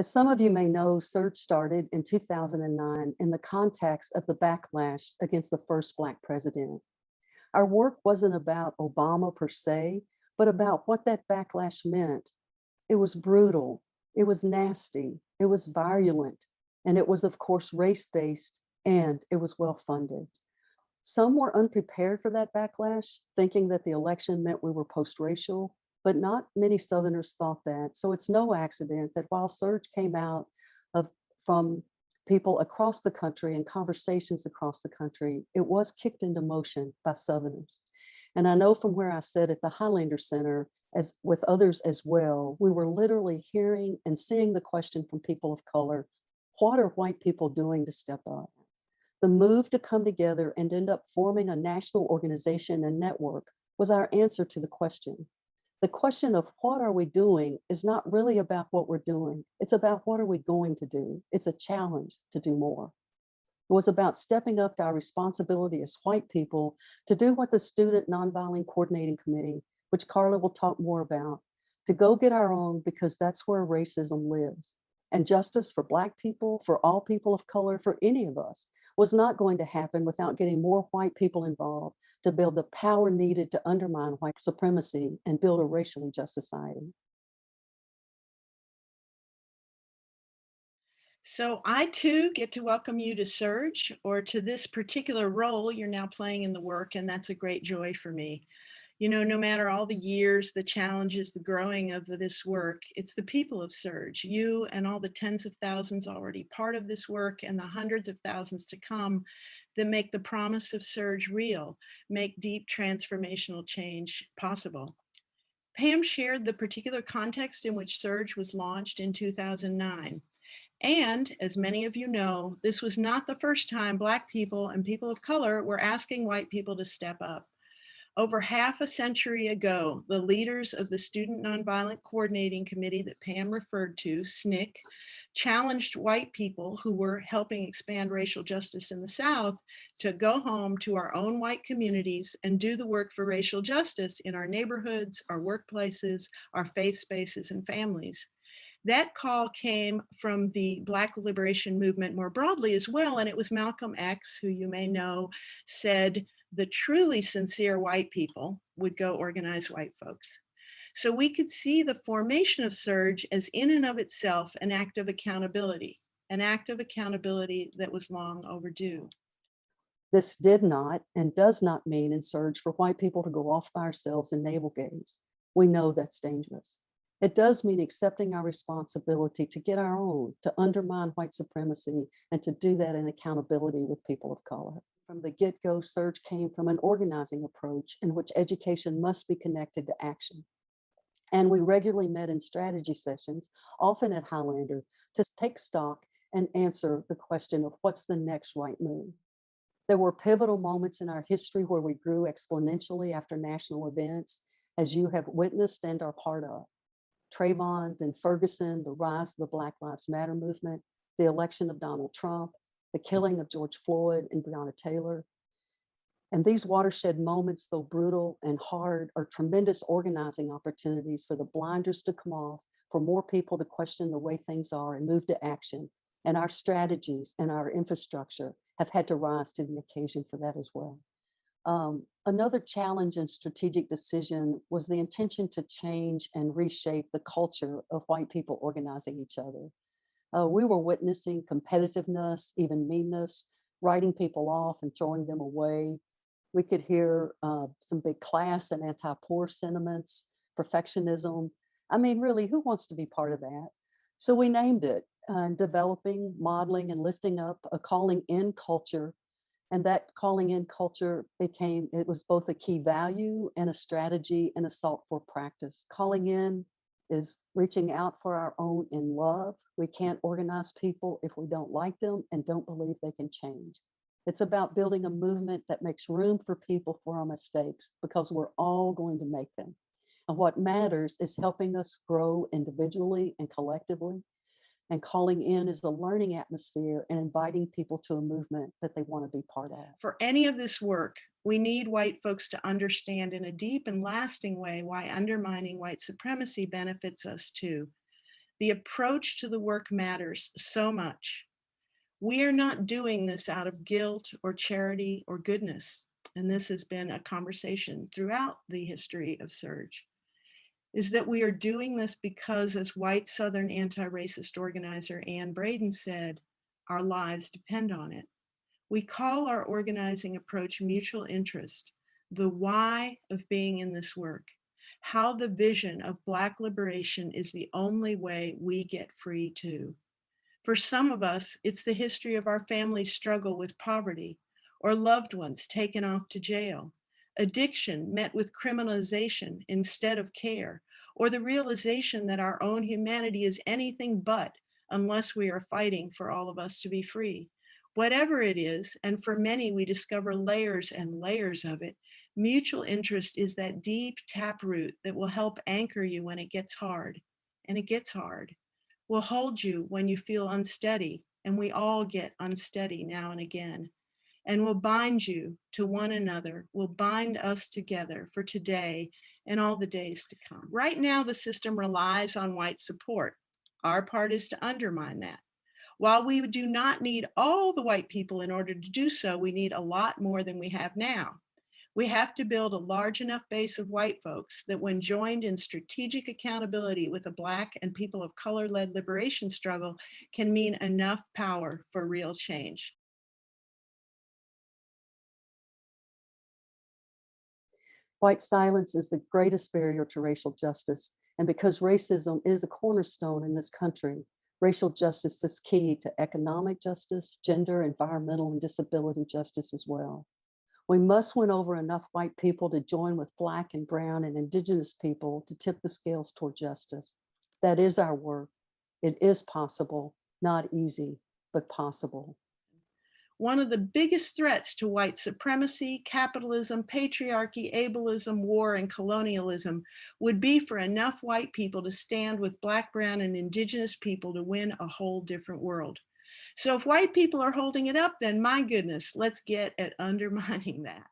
As some of you may know, SURJ started in 2009 in the context of the backlash against the first Black president. Our work wasn't about Obama per se, but about what that backlash meant. It was brutal, it was nasty, it was virulent, and it was, of course, race-based, and it was well-funded. Some were unprepared for that backlash, thinking that the election meant we were post-racial, but not many Southerners thought that. So it's no accident that while SURJ came out of from people across the country and conversations across the country, it was kicked into motion by Southerners. And I know from where I sit at the Highlander Center, as with others as well, we were literally hearing and seeing the question from people of color, what are white people doing to step up? The move to come together and end up forming a national organization and network was our answer to the question. The question of what are we doing is not really about what we're doing. It's about what are we going to do. It's a challenge to do more. It was about stepping up to our responsibility as white people to do what the Student Nonviolent Coordinating Committee, which Carla will talk more about, to go get our own because that's where racism lives. And justice for Black people, for all people of color, for any of us, was not going to happen without getting more white people involved to build the power needed to undermine white supremacy and build a racially just society. So I too get to welcome you to SURJ, or to this particular role you're now playing in the work, and that's a great joy for me. You know, no matter all the years, the challenges, the growing of this work, it's the people of SURJ, you and all the tens of thousands already part of this work and the hundreds of thousands to come that make the promise of SURJ real, make deep transformational change possible. Pam shared the particular context in which SURJ was launched in 2009. And as many of you know, this was not the first time Black people and people of color were asking white people to step up. Over half a century ago, the leaders of the Student Nonviolent Coordinating Committee that Pam referred to, SNCC, challenged white people who were helping expand racial justice in the South to go home to our own white communities and do the work for racial justice in our neighborhoods, our workplaces, our faith spaces, and families. That call came from the Black liberation movement more broadly as well, and it was Malcolm X, who you may know, said the truly sincere white people would go organize white folks. So we could see the formation of SURJ as in and of itself an act of accountability that was long overdue. This did not and does not mean in SURJ for white people to go off by ourselves and navel gaze. We know that's dangerous. It does mean accepting our responsibility to get our own, to undermine white supremacy, and to do that in accountability with people of color. From the get-go, SURJ came from an organizing approach in which education must be connected to action. And we regularly met in strategy sessions, often at Highlander, to take stock and answer the question of what's the next right move. There were pivotal moments in our history where we grew exponentially after national events, as you have witnessed and are part of. Trayvon, then Ferguson, the rise of the Black Lives Matter movement, the election of Donald Trump, the killing of George Floyd and Breonna Taylor. And these watershed moments, though brutal and hard, are tremendous organizing opportunities for the blinders to come off, for more people to question the way things are and move to action. And our strategies and our infrastructure have had to rise to the occasion for that as well. Another challenge and strategic decision was the intention to change and reshape the culture of white people organizing each other. We were witnessing competitiveness, even meanness, writing people off and throwing them away. We could hear some big class and anti-poor sentiments, perfectionism. I mean, really, who wants to be part of that? So we named it, developing, modeling, and lifting up a calling in culture. And that calling in culture it was both a key value and a strategy and a sought for practice. Calling in is reaching out for our own in love. We can't organize people if we don't like them and don't believe they can change. It's about building a movement that makes room for people for our mistakes because we're all going to make them. And what matters is helping us grow individually and collectively. And calling in is the learning atmosphere and inviting people to a movement that they want to be part of. For any of this work, we need white folks to understand in a deep and lasting way why undermining white supremacy benefits us too. The approach to the work matters so much. We are not doing this out of guilt or charity or goodness. And this has been a conversation throughout the history of SURJ, is that we are doing this because, as white Southern anti-racist organizer Ann Braden said, our lives depend on it. We call our organizing approach mutual interest, the why of being in this work, how the vision of Black liberation is the only way we get free too. For some of us, it's the history of our family's struggle with poverty or loved ones taken off to jail, addiction met with criminalization instead of care, or the realization that our own humanity is anything but unless we are fighting for all of us to be free. Whatever it is, and for many we discover layers and layers of it, mutual interest is that deep taproot that will help anchor you when it gets hard. And it gets hard. Will hold you when you feel unsteady, and we all get unsteady now and again, and will bind you to one another, will bind us together for today and all the days to come. Right now, the system relies on white support. Our part is to undermine that. While we do not need all the white people in order to do so, we need a lot more than we have now. We have to build a large enough base of white folks that when joined in strategic accountability with a Black and people of color-led liberation struggle can mean enough power for real change. White silence is the greatest barrier to racial justice. And because racism is a cornerstone in this country, racial justice is key to economic justice, gender, environmental, and disability justice as well. We must win over enough white people to join with Black and Brown and Indigenous people to tip the scales toward justice. That is our work. It is possible, not easy, but possible. One of the biggest threats to white supremacy, capitalism, patriarchy, ableism, war, and colonialism would be for enough white people to stand with Black, Brown, and Indigenous people to win a whole different world. So if white people are holding it up, then my goodness, let's get at undermining that.